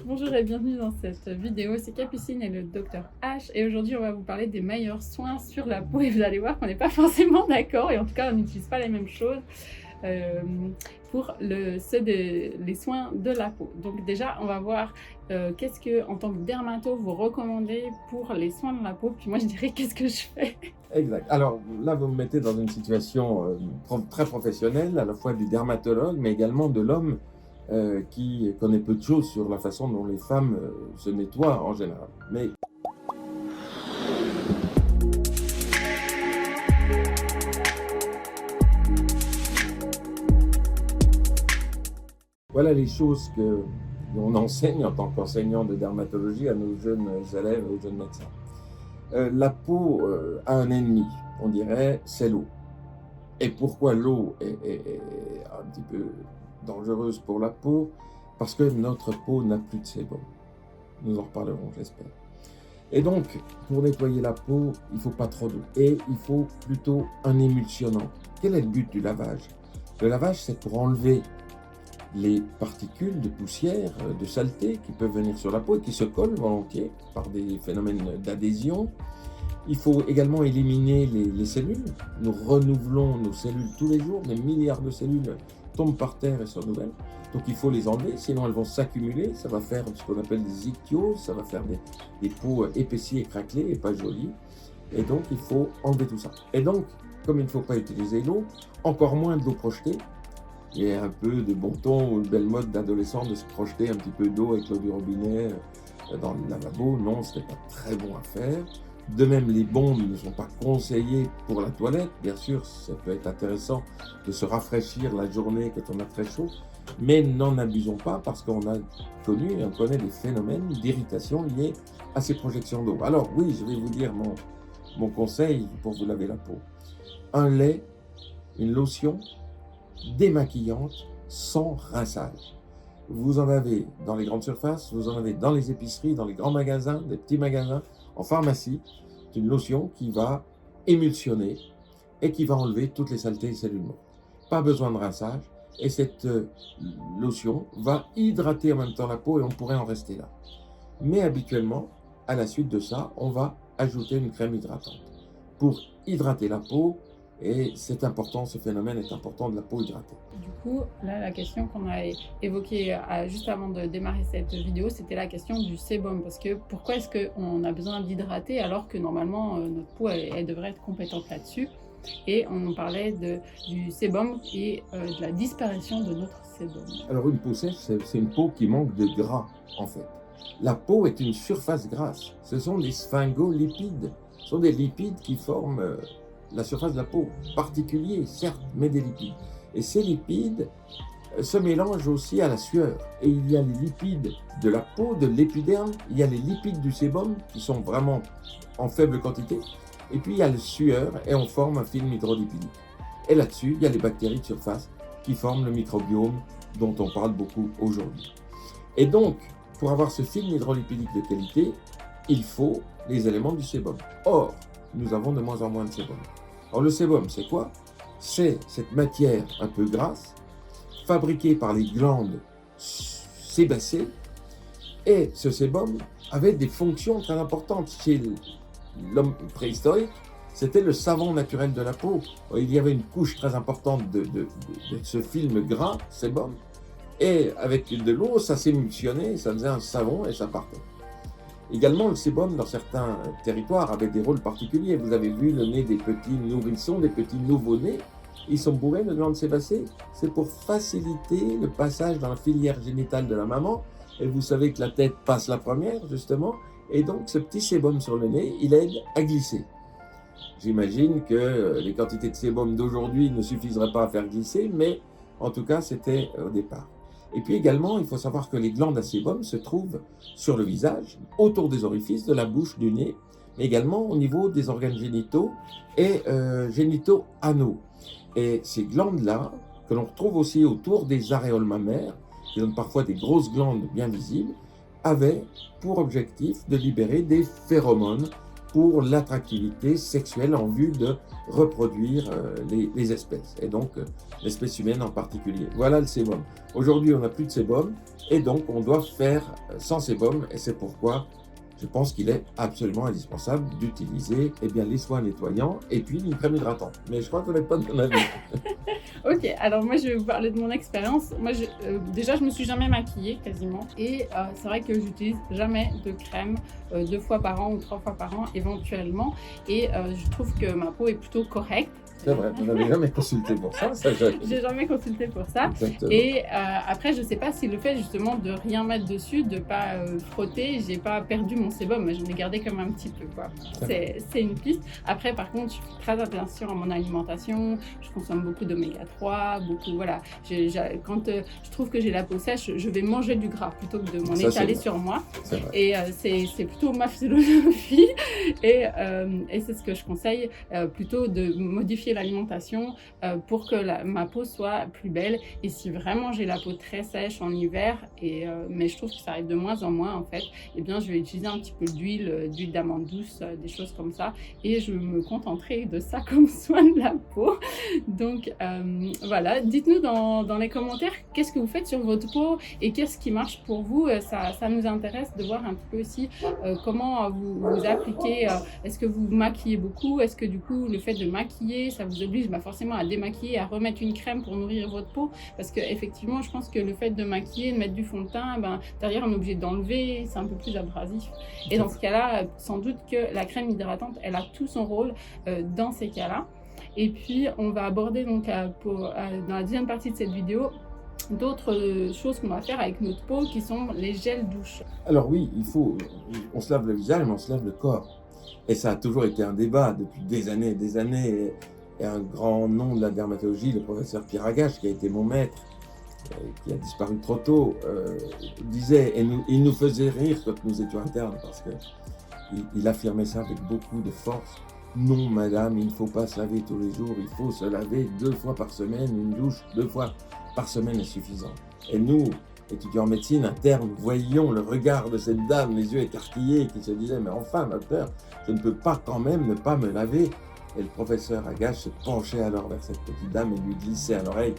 Bonjour et bienvenue dans cette vidéo, c'est Capucine et le docteur H et aujourd'hui on va vous parler des meilleurs soins sur la peau et vous allez voir qu'on n'est pas forcément d'accord et en tout cas on n'utilise pas les mêmes choses pour les soins de la peau. Donc déjà on va voir qu'est-ce que en tant que dermato vous recommandez pour les soins de la peau, puis moi je dirais qu'est-ce que je fais. Exact. Alors là, vous me mettez dans une situation très professionnelle, à la fois du dermatologue, mais également de l'homme qui connaît peu de choses sur la façon dont les femmes se nettoient en général. Mais voilà les choses que l'on enseigne en tant qu'enseignant de dermatologie à nos jeunes élèves, aux jeunes médecins. La peau a un ennemi, on dirait, c'est l'eau. Et pourquoi l'eau est un petit peu dangereuse pour la peau? Parce que notre peau n'a plus de sébum. Nous en reparlerons, j'espère. Et donc, pour nettoyer la peau, il ne faut pas trop d'eau. Et il faut plutôt un émulsionnant. Quel est le but du lavage? Le lavage, c'est pour enlever les particules de poussière, de saleté qui peuvent venir sur la peau et qui se collent volontiers par des phénomènes d'adhésion. Il faut également éliminer les cellules. Nous renouvelons nos cellules tous les jours. Des milliards de cellules tombent par terre et se renouvellent. Donc il faut les enlever, sinon elles vont s'accumuler. Ça va faire ce qu'on appelle des ichthyoses, ça va faire des peaux épaissies et craquelées et pas jolies. Et donc il faut enlever tout ça. Et donc, comme il ne faut pas utiliser l'eau, encore moins de l'eau projetée. Il y a un peu de bon ton ou de belle mode d'adolescent de se projeter un petit peu d'eau avec l'eau du robinet dans le lavabo. Non, ce n'est pas très bon à faire. De même, les bombes ne sont pas conseillées pour la toilette. Bien sûr, ça peut être intéressant de se rafraîchir la journée quand on a très chaud, mais n'en abusons pas parce qu'on a connu et on connaît des phénomènes d'irritation liés à ces projections d'eau. Alors oui, je vais vous dire mon conseil pour vous laver la peau. Un lait, une lotion démaquillante sans rinçage. Vous en avez dans les grandes surfaces, vous en avez dans les épiceries, dans les grands magasins, des petits magasins, en pharmacie. C'est une lotion qui va émulsionner et qui va enlever toutes les saletés et cellules mortes. Pas besoin de rinçage. Et cette lotion va hydrater en même temps la peau et on pourrait en rester là. Mais habituellement, à la suite de ça, on va ajouter une crème hydratante pour hydrater la peau. Et c'est important, ce phénomène est important de la peau hydratée. Du coup, là, la question qu'on a évoquée juste avant de démarrer cette vidéo, c'était la question du sébum. Parce que pourquoi est-ce qu'on a besoin d'hydrater alors que normalement notre peau, elle devrait être compétente là-dessus? Et on parlait du sébum et de la disparition de notre sébum. Alors une peau sèche, c'est une peau qui manque de gras, en fait. La peau est une surface grasse. Ce sont des sphingolipides. Ce sont des lipides qui forment la surface de la peau. Particuliers, certes, mais des lipides. Et ces lipides se mélangent aussi à la sueur. Et il y a les lipides de la peau, de l'épiderme, il y a les lipides du sébum qui sont vraiment en faible quantité. Et puis il y a le sueur et on forme un film hydrolipidique. Et là-dessus, il y a les bactéries de surface qui forment le microbiome dont on parle beaucoup aujourd'hui. Et donc, pour avoir ce film hydrolipidique de qualité, il faut les éléments du sébum. Or, nous avons de moins en moins de sébum. Alors le sébum, c'est quoi? C'est cette matière un peu grasse, fabriquée par les glandes sébacées, et ce sébum avait des fonctions très importantes chez l'homme préhistorique. C'était le savon naturel de la peau. Il y avait une couche très importante de ce film gras, sébum, et avec de l'eau, ça s'émulsionnait, ça faisait un savon et ça partait. Également, le sébum, dans certains territoires, avait des rôles particuliers. Vous avez vu le nez des petits nourrissons, des petits nouveau-nés. Ils sont bourrés de glandes sébacées. C'est pour faciliter le passage dans la filière génitale de la maman. Et vous savez que la tête passe la première, justement. Et donc, ce petit sébum sur le nez, il aide à glisser. J'imagine que les quantités de sébum d'aujourd'hui ne suffiseraient pas à faire glisser, mais en tout cas, c'était au départ. Et puis également, il faut savoir que les glandes à sébum se trouvent sur le visage, autour des orifices, de la bouche, du nez, mais également au niveau des organes génitaux et génitaux anaux. Et ces glandes-là, que l'on retrouve aussi autour des aréoles mammaires, qui donnent parfois des grosses glandes bien visibles, avaient pour objectif de libérer des phéromones pour l'attractivité sexuelle en vue de reproduire les espèces, et donc l'espèce humaine en particulier. Voilà le sébum. Aujourd'hui, on n'a plus de sébum, et donc on doit faire sans sébum, et c'est pourquoi je pense qu'il est absolument indispensable d'utiliser les soins nettoyants et puis une crème hydratante. Mais je crois qu'on n'est pas de mon avis. Ok, alors moi je vais vous parler de mon expérience. Moi déjà je me suis jamais maquillée quasiment et c'est vrai que j'utilise jamais de crème 2 fois par an ou 3 fois par an éventuellement et je trouve que ma peau est plutôt correcte. C'est vrai, vous n'avez jamais consulté pour ça, J'ai jamais consulté pour ça. Exactement. Et après, je sais pas si le fait justement de rien mettre dessus, de pas frotter, j'ai pas perdu mon sébum, mais je l'ai gardé comme un petit peu, quoi. C'est une piste. Après, par contre, je fais très attention à mon alimentation. Je consomme beaucoup d'oméga 3, beaucoup, voilà. Quand je trouve que j'ai la peau sèche, je vais manger du gras plutôt que de m'en étaler sur moi. Et c'est plutôt ma philosophie. Et c'est ce que je conseille, plutôt de modifier l'alimentation pour que ma peau soit plus belle. Et si vraiment j'ai la peau très sèche en hiver, mais je trouve que ça arrive de moins en moins en fait, eh bien je vais utiliser un petit peu d'huile d'amande douce, des choses comme ça, et je me contenterai de ça comme soin de la peau. Donc voilà, dites-nous dans les commentaires qu'est-ce que vous faites sur votre peau et qu'est-ce qui marche pour vous. Ça nous intéresse de voir un petit peu aussi comment vous appliquez. Est-ce que vous maquillez beaucoup? Est-ce que du coup le fait de maquiller, ça vous oblige forcément à démaquiller, à remettre une crème pour nourrir votre peau? Parce que effectivement, je pense que le fait de maquiller, de mettre du fond de teint, derrière on est obligé d'enlever, c'est un peu plus abrasif. Et dans ce cas-là, sans doute que la crème hydratante, elle a tout son rôle dans ces cas-là. Et puis, on va aborder donc dans la deuxième partie de cette vidéo d'autres choses qu'on va faire avec notre peau qui sont les gels douche. Alors oui, on se lave le visage, mais on se lave le corps. Et ça a toujours été un débat depuis des années et des années. Et un grand nom de la dermatologie, le professeur Pierre Agache, qui a été mon maître, qui a disparu trop tôt, disait, et il nous faisait rire quand nous étions internes, parce qu'il affirmait ça avec beaucoup de force. Non, madame, il ne faut pas se laver tous les jours, il faut se laver 2 fois par semaine, une douche 2 fois par semaine est suffisante. Et nous, étudiants en médecine, internes, voyions le regard de cette dame, les yeux écarquillés, qui se disait, mais enfin, docteur, je ne peux pas quand même ne pas me laver. Et le professeur Agache se penchait alors vers cette petite dame et lui glissait à l'oreille,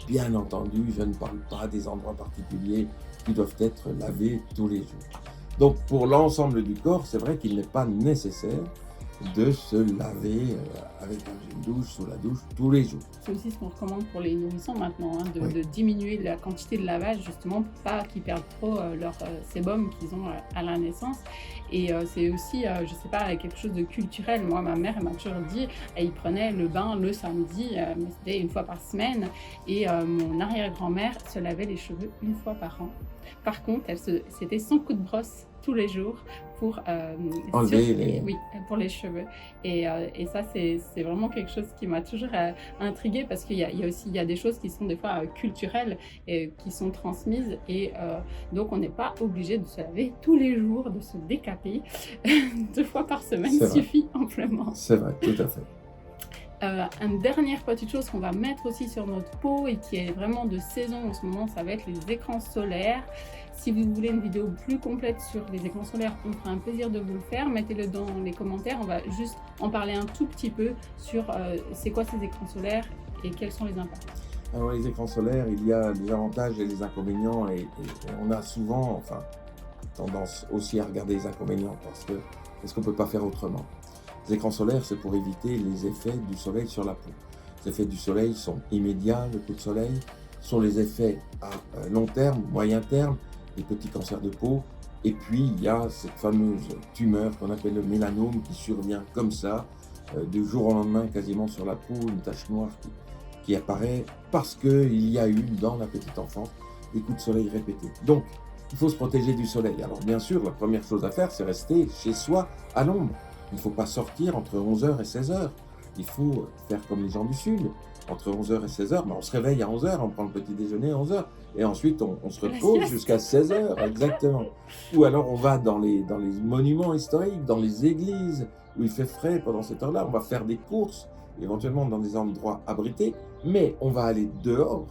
bien entendu, je ne parle pas des endroits particuliers qui doivent être lavés tous les jours. Donc pour l'ensemble du corps, c'est vrai qu'il n'est pas nécessaire de se laver avec un gel douche sous la douche tous les jours. C'est aussi ce qu'on recommande pour les nourrissons maintenant, Oui. de diminuer la quantité de lavage justement pour pas qu'ils perdent trop leur sébum qu'ils ont à la naissance. Et c'est aussi, je sais pas, quelque chose de culturel. Moi, ma mère m'a toujours dit, elle prenait le bain le samedi, mais c'était 1 fois par semaine. Et mon arrière-grand-mère se lavait les cheveux 1 fois par an. Par contre, c'était son coup de brosse tous les jours pour enlever pour les cheveux. Et ça, c'est vraiment quelque chose qui m'a toujours intriguée parce qu'il y a des choses qui sont des fois culturelles et qui sont transmises. Et donc, on n'est pas obligé de se laver tous les jours, de se décaper 2 fois par semaine suffit amplement. C'est vrai, tout à fait. Une dernière petite chose qu'on va mettre aussi sur notre peau et qui est vraiment de saison en ce moment, ça va être les écrans solaires. Si vous voulez une vidéo plus complète sur les écrans solaires, on fera un plaisir de vous le faire. Mettez-le dans les commentaires, on va juste en parler un tout petit peu sur c'est quoi ces écrans solaires et quels sont les impacts. Alors les écrans solaires, il y a les avantages et les inconvénients et on a souvent tendance aussi à regarder les inconvénients parce qu'on ne peut pas faire autrement. Les écrans solaires, c'est pour éviter les effets du soleil sur la peau. Les effets du soleil sont immédiats, le coup de soleil, sont les effets à long terme, moyen terme, les petits cancers de peau, et puis il y a cette fameuse tumeur qu'on appelle le mélanome qui survient comme ça, du jour au lendemain quasiment sur la peau, une tache noire qui apparaît parce qu'il y a eu dans la petite enfance des coups de soleil répétés. Donc, il faut se protéger du soleil. Alors bien sûr, la première chose à faire, c'est rester chez soi à l'ombre. Il ne faut pas sortir entre 11h et 16h. Il faut faire comme les gens du Sud. Entre 11h et 16h, on se réveille à 11h, on prend le petit déjeuner à 11h. Et ensuite, on se repose jusqu'à 16h, exactement. Ou alors, on va dans les monuments historiques, dans les églises, où il fait frais pendant cette heure-là. On va faire des courses, éventuellement dans des endroits abrités. Mais on va aller dehors,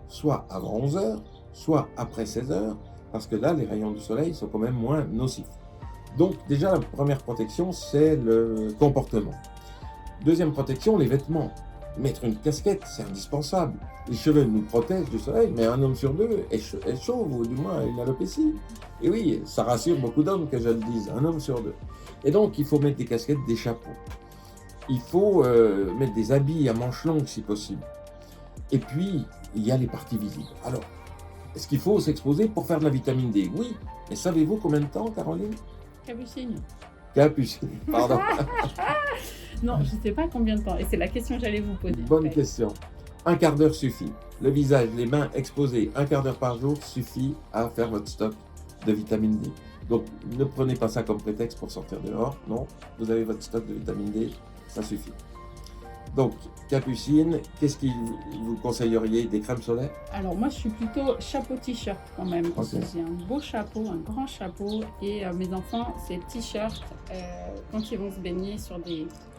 soit avant 11h, soit après 16h, parce que là, les rayons du soleil sont quand même moins nocifs. Donc déjà, la première protection, c'est le comportement. Deuxième protection, les vêtements. Mettre une casquette, c'est indispensable. Les cheveux nous protègent du soleil, mais un homme sur deux est chauve, ou du moins a une alopécie. Et oui, ça rassure beaucoup d'hommes que je le dise, un homme sur deux. Et donc, il faut mettre des casquettes, des chapeaux. Il faut mettre des habits à manches longues si possible. Et puis, il y a les parties visibles. Alors, est-ce qu'il faut s'exposer pour faire de la vitamine D? Oui, mais savez-vous combien de temps, Caroline? Capucine. Capucine, pardon. Non, je ne sais pas combien de temps. Et c'est la question que j'allais vous poser. Bonne question. Un quart d'heure suffit. Le visage, les mains exposées, un quart d'heure par jour suffit à faire votre stock de vitamine D. Donc, ne prenez pas ça comme prétexte pour sortir dehors. Non, vous avez votre stock de vitamine D, ça suffit. Donc, Capucine, qu'est-ce que vous conseilleriez? Des crèmes solaires? Alors moi, je suis plutôt chapeau t-shirt quand même. Parce que Ok. j'ai un beau chapeau, un grand chapeau. Et mes enfants, c'est t-shirt quand ils vont se baigner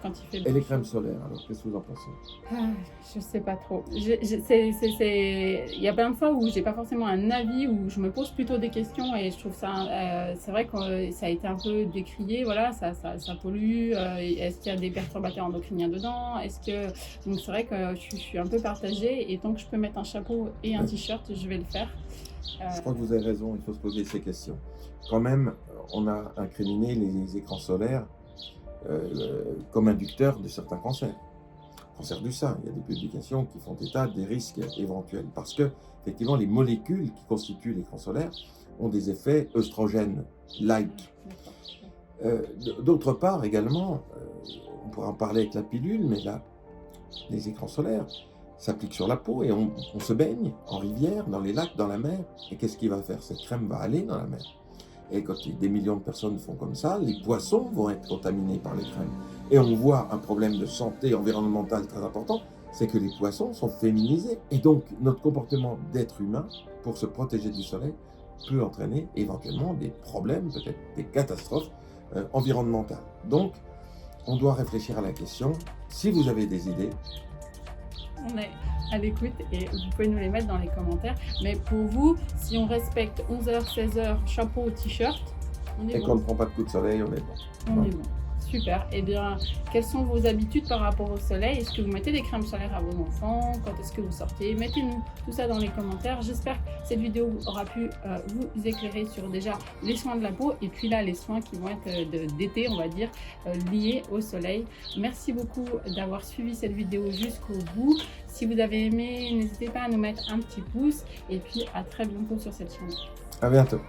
quand il fait Et les beau. crèmes solaires, alors qu'est-ce que vous en pensez? Ah, je sais pas trop. Il y a plein de fois où j'ai pas forcément un avis, où je me pose plutôt des questions et je trouve ça. C'est vrai que ça a été un peu décrié, voilà, ça pollue. Est-ce qu'il y a des perturbateurs endocriniens dedans? Donc c'est vrai que je suis un peu partagée et tant que je peux mettre un chapeau et un t-shirt, je vais le faire. Je crois que vous avez raison, il faut se poser ces questions. Quand même, on a incriminé les écrans solaires comme inducteurs de certains cancers. Cancer du sein, il y a des publications qui font état des risques éventuels parce que, effectivement, les molécules qui constituent l'écran solaire ont des effets œstrogènes-like. D'autre part, également, on pourra en parler avec la pilule, mais là, les écrans solaires s'appliquent sur la peau et on se baigne en rivière, dans les lacs, dans la mer. Et qu'est-ce qu'il va faire? Cette crème va aller dans la mer. Et quand des millions de personnes font comme ça, les poissons vont être contaminés par les crèmes. Et on voit un problème de santé environnementale très important, c'est que les poissons sont féminisés. Et donc, notre comportement d'être humain, pour se protéger du soleil, peut entraîner éventuellement des problèmes, peut-être des catastrophes environnementales. Donc, on doit réfléchir à la question. Si vous avez des idées, On est à l'écoute et vous pouvez nous les mettre dans les commentaires. Mais pour vous, si on respecte 11h, 16h, chapeau, t-shirt, on est et bon. qu'on ne prend pas de coup de soleil, on est bon. On est bon. Super. Eh bien, quelles sont vos habitudes par rapport au soleil? Est-ce que vous mettez des crèmes solaires à vos enfants? Quand est-ce que vous sortez? Mettez-nous tout ça dans les commentaires. J'espère que cette vidéo aura pu vous éclairer sur déjà les soins de la peau et puis là, les soins qui vont être d'été, on va dire, liés au soleil. Merci beaucoup d'avoir suivi cette vidéo jusqu'au bout. Si vous avez aimé, n'hésitez pas à nous mettre un petit pouce et puis à très bientôt sur cette chaîne. À bientôt.